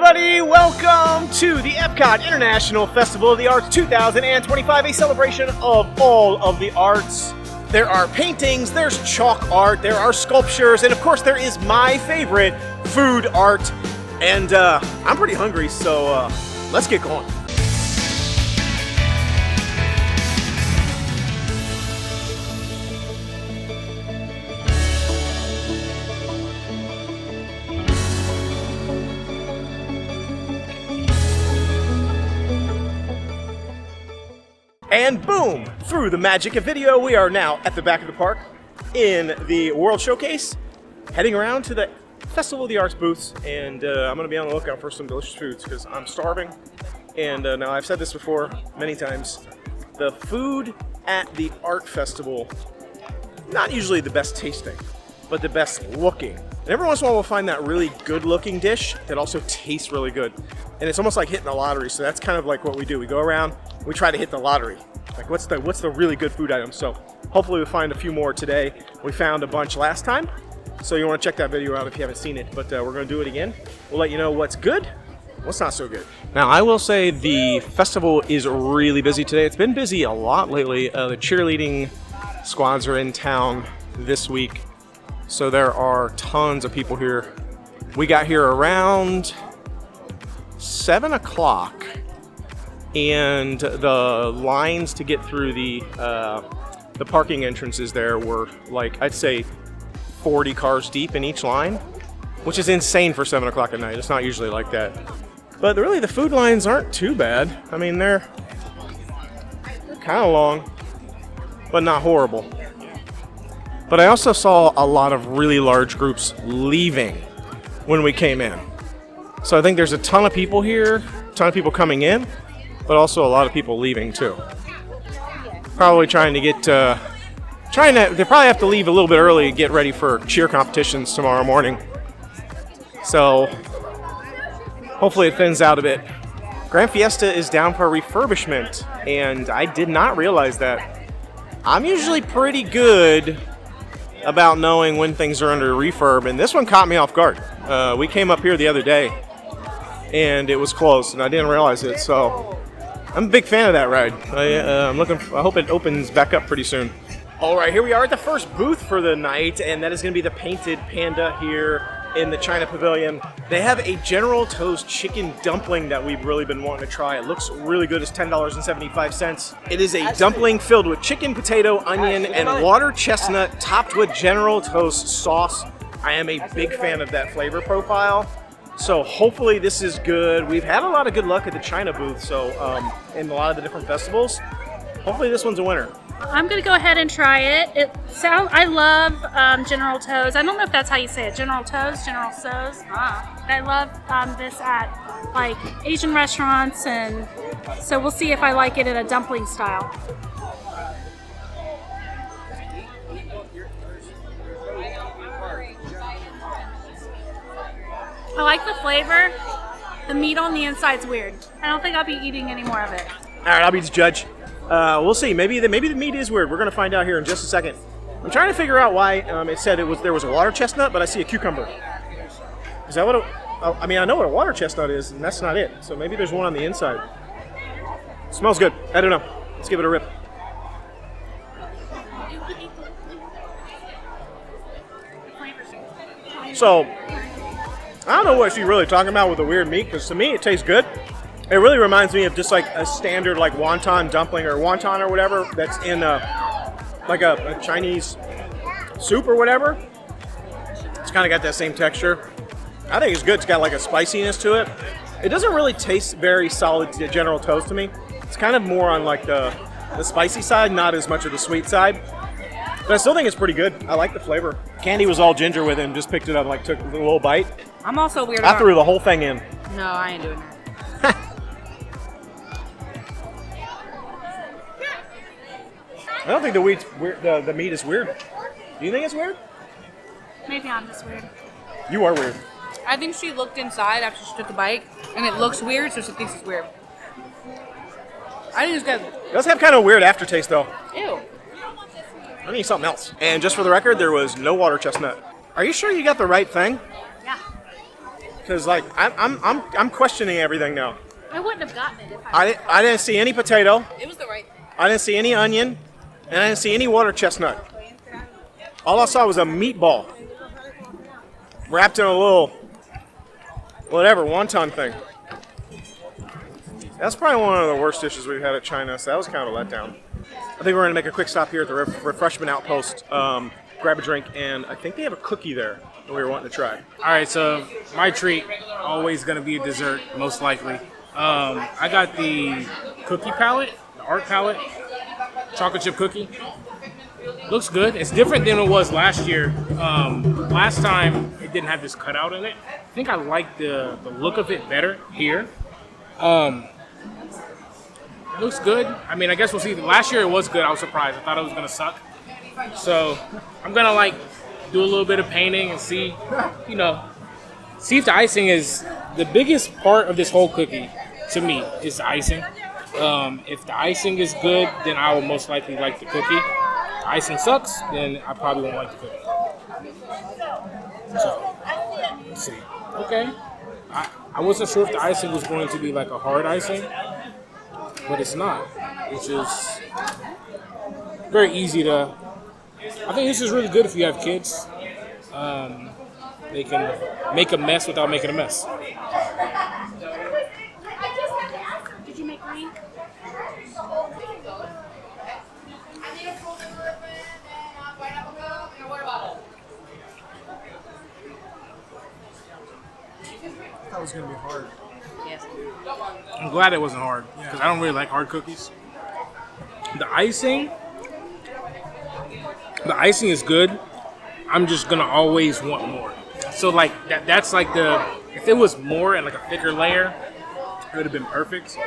everybody! Welcome to the Epcot International Festival of the Arts 2025, a celebration of all of the arts. There are paintings, there's chalk art, there are sculptures, and of course there is my favorite, food art. And I'm pretty hungry, so let's get going. And boom! Through the magic of video, we are now at the back of the park in the World Showcase, heading around to the Festival of the Arts booths, and I'm going to be on the lookout for some delicious foods because I'm starving. And now I've said this before many times, the food at the art festival, not usually the best tasting, but the best looking. And every once in a while we'll find that really good looking dish that also tastes really good. And it's almost like hitting the lottery, so that's kind of like what we do. We go around, we try to hit the lottery. Like what's the really good food item? So hopefully we'll find a few more today. We found a bunch last time, so you want to check that video out if you haven't seen it. But we're going to do it again. We'll let you know what's good, what's not so good. Now I will say the festival is really busy today. It's been busy a lot lately. The cheerleading squads are in town this week, so there are tons of people here. We got here around 7 o'clock. And the lines to get through the parking entrances there were like, I'd say 40 cars deep in each line, which is insane for 7 o'clock at night. It's not usually like that. But really the food lines aren't too bad. I mean, they're kind of long, but not horrible. But I also saw a lot of really large groups leaving when we came in. So I think there's a ton of people here, a ton of people coming in, but also a lot of people leaving too. Probably trying to get, they probably have to leave a little bit early to get ready for cheer competitions tomorrow morning. So hopefully it thins out a bit. Grand Fiesta is down for refurbishment, and I did not realize that. I'm usually pretty good about knowing when things are under refurb, and this one caught me off guard. We came up here the other day, and it was closed, and I didn't realize it, so I'm a big fan of that ride. I hope it opens back up pretty soon. All right, here we are at the first booth for the night, and that is going to be the Painted Panda here in the China Pavilion. They have a General Tso's chicken dumpling that we've really been wanting to try. It looks really good. It's $10.75. It is a dumpling filled with chicken, potato, onion, and water chestnut topped with General Tso's sauce. I am a big fan of that flavor profile. So hopefully this is good. We've had a lot of good luck at the China booth, so in a lot of the different festivals. Hopefully this one's a winner. I'm gonna go ahead and try it. I love General Tso's. I don't know if that's how you say it. General Tso's, General Tso's. I love this at like Asian restaurants, and so we'll see if I like it in a dumpling style. I like the flavor. The meat on the inside's weird. I don't think I'll be eating any more of it. All right, I'll be the judge. We'll see. Maybe the meat is weird. We're going to find out here in just a second. I'm trying to figure out why it said there was a water chestnut, but I see a cucumber. Is that what? I mean, I know what a water chestnut is, and that's not it. So maybe there's one on the inside. Smells good. I don't know. Let's give it a rip. So I don't know what she's really talking about with the weird meat, because to me it tastes good. It really reminds me of just like a standard like wonton dumpling or wonton or whatever that's in like a Chinese soup or whatever. It's kind of got that same texture. I think it's good. It's got like a spiciness to it. It doesn't really taste very solid to General Tso's to me. It's kind of more on like the spicy side, not as much of the sweet side. But I still think it's pretty good. I like the flavor. Candy was all ginger with it and just picked it up and like took a little bite. I'm also weird. I threw the whole thing in. No, I ain't doing that. I don't think the meat is weird. Do you think it's weird? Maybe I'm just weird. You are weird. I think she looked inside after she took a bite, and it looks weird, so she thinks it's weird. I think it's good. It does have kind of a weird aftertaste, though. Ew. I need something else. And just for the record, there was no water chestnut. Are you sure you got the right thing? Yeah. because like I'm questioning everything now. I wouldn't have gotten it if I I didn't see any potato. It was the right thing. I didn't see any onion, and I didn't see any water chestnut. All I saw was a meatball wrapped in a little whatever wonton thing. That's probably one of the worst dishes we've had at China, so that was kind of a letdown. I think we're going to make a quick stop here at the Refreshment Outpost, grab a drink, and I think they have a cookie there that we were wanting to try. All right, so my treat, always going to be a dessert, most likely. I got the cookie palette, the art palette, chocolate chip cookie. Looks good. It's different than it was last year. Last time, it didn't have this cutout in it. I think I like the look of it better here. It looks good. I mean, I guess we'll see. Last year it was good. I was surprised. I thought it was going to suck. So I'm going to like do a little bit of painting and see, see if the icing is the biggest part of this whole cookie to me is the icing. If the icing is good, then I will most likely like the cookie. If the icing sucks, then I probably won't like the cookie. So let's see. Okay. I wasn't sure if the icing was going to be like a hard icing, but it's not, which is very easy to. I think this is really good if you have kids. They can make a mess without making a mess. Did you make green? That was going to be hard. Yes. I'm glad it wasn't hard because I don't really like hard cookies. The icing is good. I'm just gonna always want more. So like that's like if it was more and like a thicker layer, it would have been perfect.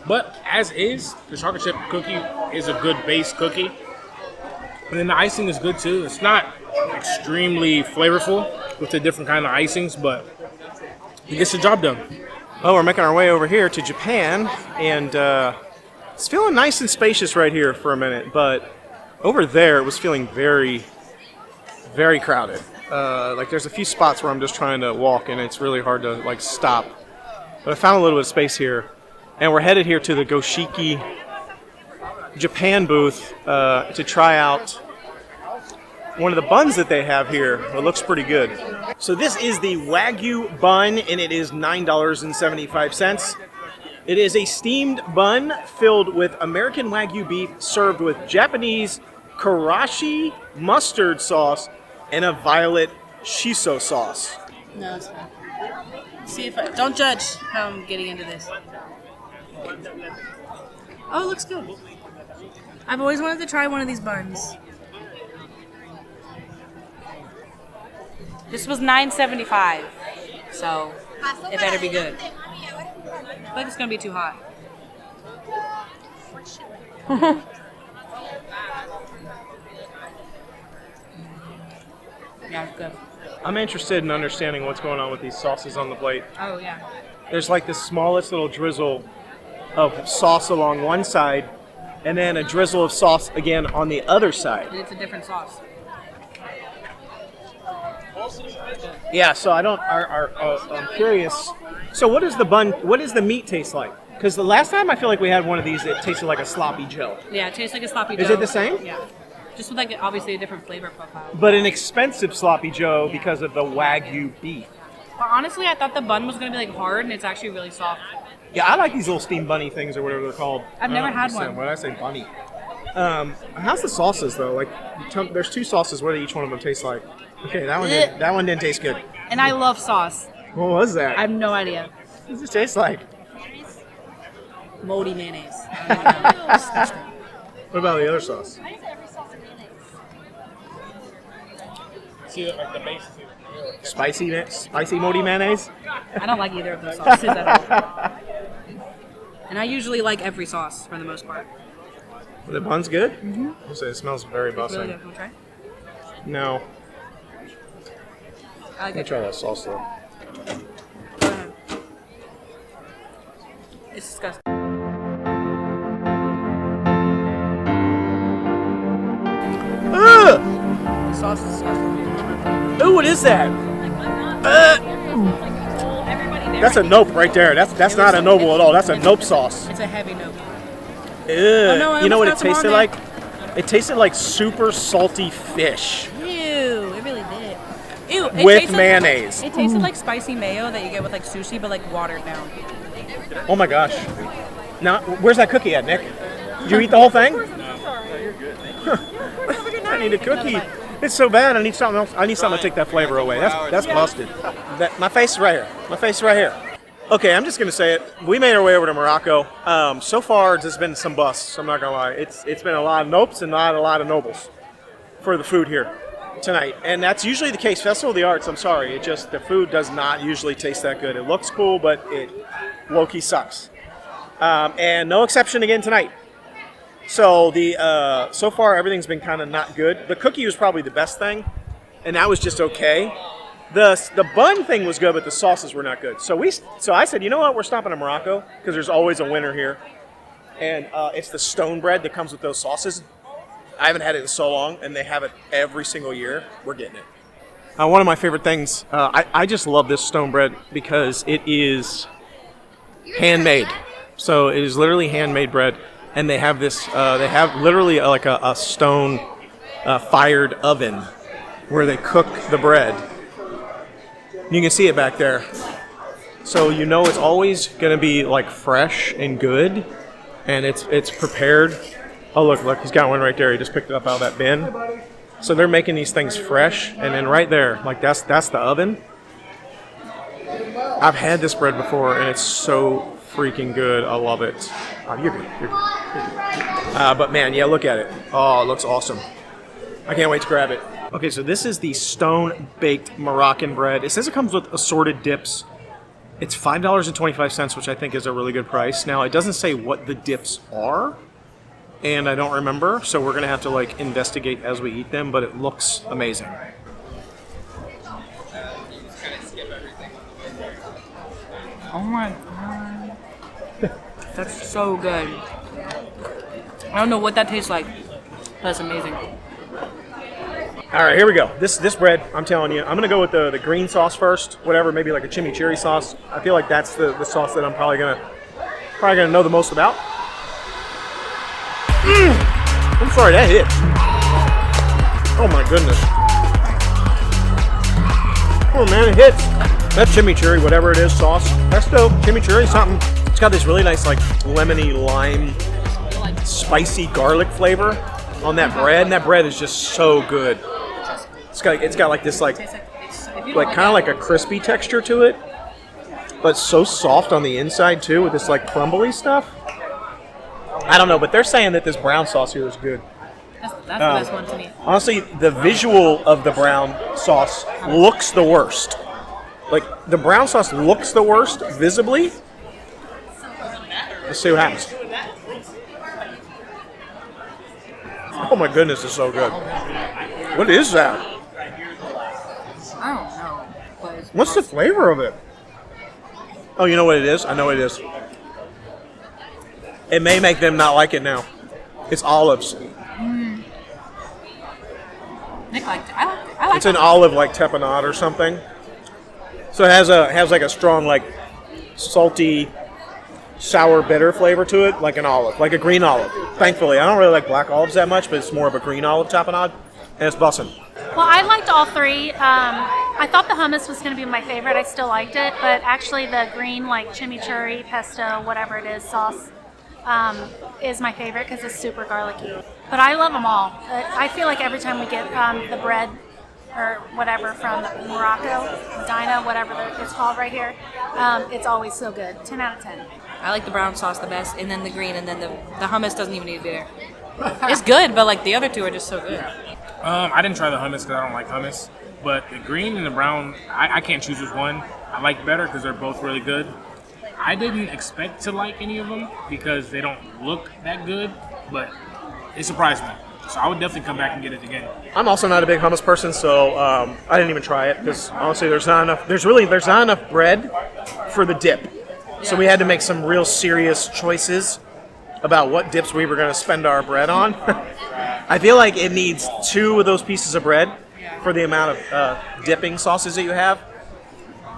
But as is, the chocolate chip cookie is a good base cookie. And then the icing is good too. It's not extremely flavorful with the different kind of icings, but it gets the job done. Well, we're making our way over here to Japan, and it's feeling nice and spacious right here for a minute, but over there it was feeling very, very crowded. Like there's a few spots where I'm just trying to walk, and it's really hard to like stop. But I found a little bit of space here, and we're headed here to the Goshiki Japan booth to try out one of the buns that they have here. It looks pretty good. So this is the Wagyu Bun, and it is $9.75. It is a steamed bun filled with American Wagyu beef served with Japanese karashi mustard sauce and a violet shiso sauce. No, it's fine. See if don't judge how I'm getting into this. Oh, it looks good. I've always wanted to try one of these buns. This was $9.75, so it better be good. I feel like it's gonna be too hot. Yeah, it's good. I'm interested in understanding what's going on with these sauces on the plate. Oh yeah. There's like the smallest little drizzle of sauce along one side, and then a drizzle of sauce again on the other side. And it's a different sauce. Yeah, so I'm curious. So what does the meat taste like? Because the last time I feel like we had one of these, it tasted like a sloppy Joe. Yeah, it tastes like a sloppy Joe. Is it the same? Yeah. Just with like obviously a different flavor profile. But an expensive sloppy Joe because of the Wagyu beef. But honestly, I thought the bun was gonna be like hard, and it's actually really soft. Yeah, I like these little steamed bunny things or whatever they're called. I've never had one. What did I say, bunny? How's the sauces though? Like, there's two sauces. What do each one of them taste like? Okay, that one didn't taste good. And I love sauce. What was that? I have no idea. What does it taste like? Moldy mayonnaise. I don't know. Disgusting. What about the other sauce? See, like the base. Spicy moldy mayonnaise? I don't like either of those sauces at all. And I usually like every sauce for the most part. The bun's good? Mm-hmm. I'll say it smells very It's really busting. good. Can we try? No. I like Let me it. try that sauce though. Go ahead. It's disgusting. Ugh! The sauce is disgusting. Ooh, what is that? That's a nope right there. That's not a noble at all. That's a nope sauce. It's a heavy nope. Ew. No, You know what it almost got some tasted on like? It tasted like super salty fish Ew, it really did. Ew, it with tasted, mayonnaise. It tasted like spicy mayo that you get with like sushi, but like watered down. Oh my gosh. Now, where's that cookie at, Nick? Did you eat the whole thing? I need a cookie. It's so bad. I need something else. I need something to take that flavor away. That's busted. My face is right here. My face is right here. Okay, I'm just gonna say it. We made our way over to Morocco. So far, there's been some busts. I'm not gonna lie. It's been a lot of nopes and not a lot of nobles for the food here tonight, and that's usually the case. Festival of the Arts. I'm sorry. It just the food does not usually taste that good. It looks cool, but it low-key sucks. And no exception again tonight. So so far everything's been kind of not good. The cookie was probably the best thing, and that was just okay. The bun thing was good, but the sauces were not good. So I said, you know what, we're stopping in Morocco because there's always a winner here, and it's the stone bread that comes with those sauces. I haven't had it in so long, and they have it every single year. We're getting it. One of my favorite things, I just love this stone bread because it is handmade. So it is literally handmade bread. And they have this, they have literally like a stone fired oven where they cook the bread. You can see it back there. So you know it's always going to be like fresh and good. And it's prepared. Oh, look, he's got one right there. He just picked it up out of that bin. So they're making these things fresh. And then right there, like that's the oven. I've had this bread before and it's so freaking good. I love it. Oh, you're good. You're good. But man, yeah, look at it. Oh, it looks awesome. I can't wait to grab it. Okay, so this is the stone-baked Moroccan bread. It says it comes with assorted dips. It's $5.25, which I think is a really good price. Now, it doesn't say what the dips are, and I don't remember, so we're going to have to like investigate as we eat them, but it looks amazing. Oh my god. That's so good. I don't know what that tastes like. That's amazing. All right, here we go. This bread, I'm telling you, I'm going to go with the green sauce first, whatever, maybe like a chimichurri sauce. I feel like that's the sauce that I'm probably gonna know the most about. I'm sorry, that hit. Oh my goodness. Oh man, it hits. That chimichurri, whatever it is, sauce. That's dope. Chimichurri, something. It's got this really nice, like lemony lime, spicy garlic flavor on that bread, and that bread is just so good. It's got like this like kind of like a crispy texture to it, but so soft on the inside too with this like crumbly stuff. I don't know, but they're saying that this brown sauce here is good. That's the best one to me. Honestly, the visual of the brown sauce looks the worst. Like, the brown sauce looks the worst visibly. Let's see what happens. Oh my goodness, it's so good. What is that? I don't know. But What's the flavor of it? Oh, you know what it is? I know what it is. It may make them not like it now. It's olives. Nick liked it. I like It's an olive like tapenade or something. So it has like a strong like salty, sour, bitter flavor to it, like an olive, like a green olive. Thankfully, I don't really like black olives that much, but it's more of a green olive tapenade, and it's bussin'. Well, I liked all three. I thought the hummus was going to be my favorite. I still liked it, but actually the green, like chimichurri, pesto, whatever it is, sauce is my favorite because it's super garlicky. But I love them all. I feel like every time we get the bread or whatever from Morocco, Medina, whatever it's called right here, it's always so good. 10 out of 10. I like the brown sauce the best, and then the green, and then the hummus doesn't even need to be there. It's good, but like the other two are just so good. I didn't try the hummus because I don't like hummus, but the green and the brown, I can't choose which one I like better because they're both really good. I didn't expect to like any of them because they don't look that good, but it surprised me. So I would definitely come back and get it again. I'm also not a big hummus person, so I didn't even try it because honestly, there's not enough bread for the dip. So we had to make some real serious choices about what dips we were going to spend our bread on. I feel like it needs 2 of those pieces of bread for the amount of dipping sauces that you have.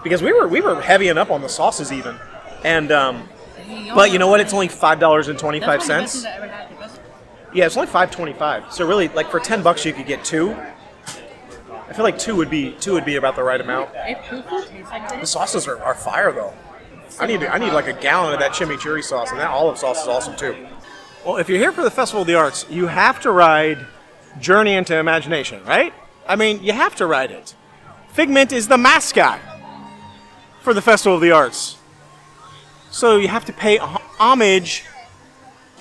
because we were heavying up on the sauces even, and but you know what? It's only $5.25. Yeah, it's only $5.25. So really, like for $10 you could get two. I feel like two would be about the right amount. The sauces are fire though. I need like a gallon of that chimichurri sauce, and that olive sauce is awesome too. Well, if you're here for the Festival of the Arts, you have to ride Journey into Imagination, right? I mean, you have to ride it. Figment is the mascot for the Festival of the Arts. So you have to pay homage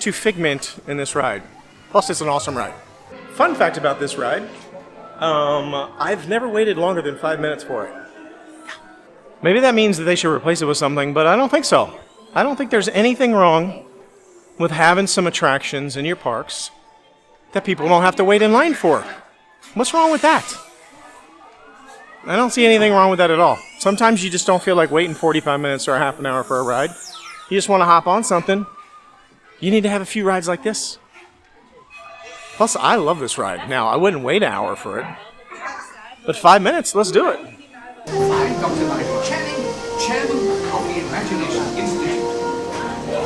to Figment in this ride. Plus, it's an awesome ride. Fun fact about this ride, I've never waited longer than 5 minutes for it. Maybe that means that they should replace it with something, but I don't think so. I don't think there's anything wrong with having some attractions in your parks that people don't have to wait in line for. What's wrong with that? I don't see anything wrong with that at all. Sometimes you just don't feel like waiting 45 minutes or a half an hour for a ride. You just want to hop on something. You need to have a few rides like this. Plus, I love this ride. Now, I wouldn't wait an hour for it. But 5 minutes, let's do it. I'm Dr. Nigel Channing, Chairman of the Imagination Institute.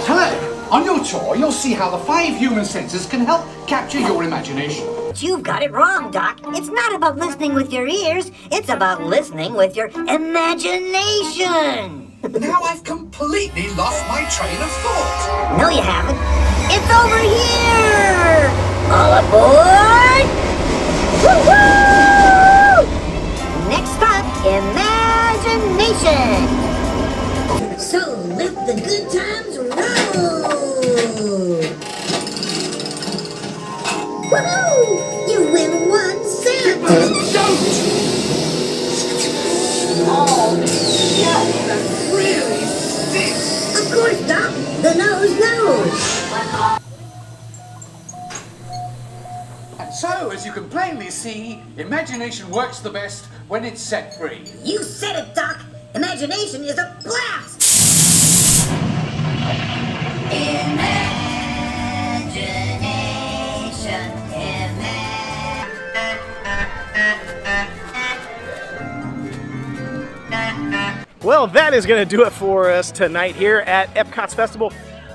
Hello! On your tour, you'll see how the 5 human senses can help capture your imagination. You've got it wrong, Doc. It's not about listening with your ears. It's about listening with your imagination. Now I've completely lost my train of thought. No, you haven't. It's over here! All aboard! Woo-hoo! Next stop, imagination. So let the good times roll. Woohoo! You win 1 cent. Don't! Oh, yeah, that really stinks. Of course, Doc. The nose knows. And so, as you can plainly see, imagination works the best when it's set free. You said it, Doc. Imagination is a blast. Well, that is going to do it for us tonight here at Epcot's Festival.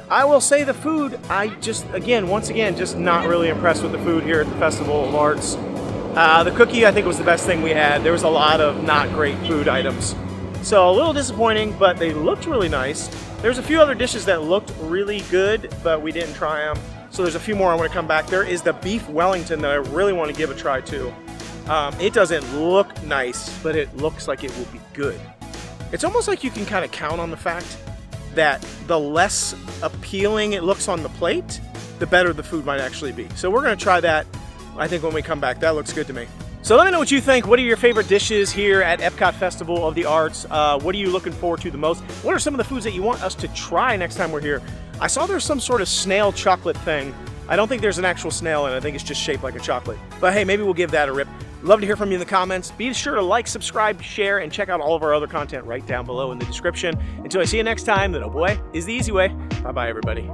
I will say the food, once again, just not really impressed with the food here at the Festival of Arts. The cookie, I think, was the best thing we had. There was a lot of not great food items. So a little disappointing, but they looked really nice. There's a few other dishes that looked really good, but we didn't try them. So there's a few more I want to come back. There is the beef Wellington that I really want to give a try to. It doesn't look nice, but it looks like it will be good. It's almost like you can kind of count on the fact that the less appealing it looks on the plate, the better the food might actually be. So we're going to try that, I think, when we come back. That looks good to me. So let me know what you think. What are your favorite dishes here at Epcot Festival of the Arts? What are you looking forward to the most? What are some of the foods that you want us to try next time we're here? I saw there's some sort of snail chocolate thing. I don't think there's an actual snail in it. I think it's just shaped like a chocolate. But hey, maybe we'll give that a rip. Love to hear from you in the comments. Be sure to like, subscribe, share, and check out all of our other content right down below in the description. Until I see you next time, the no boy is the easy way. Bye-bye, everybody.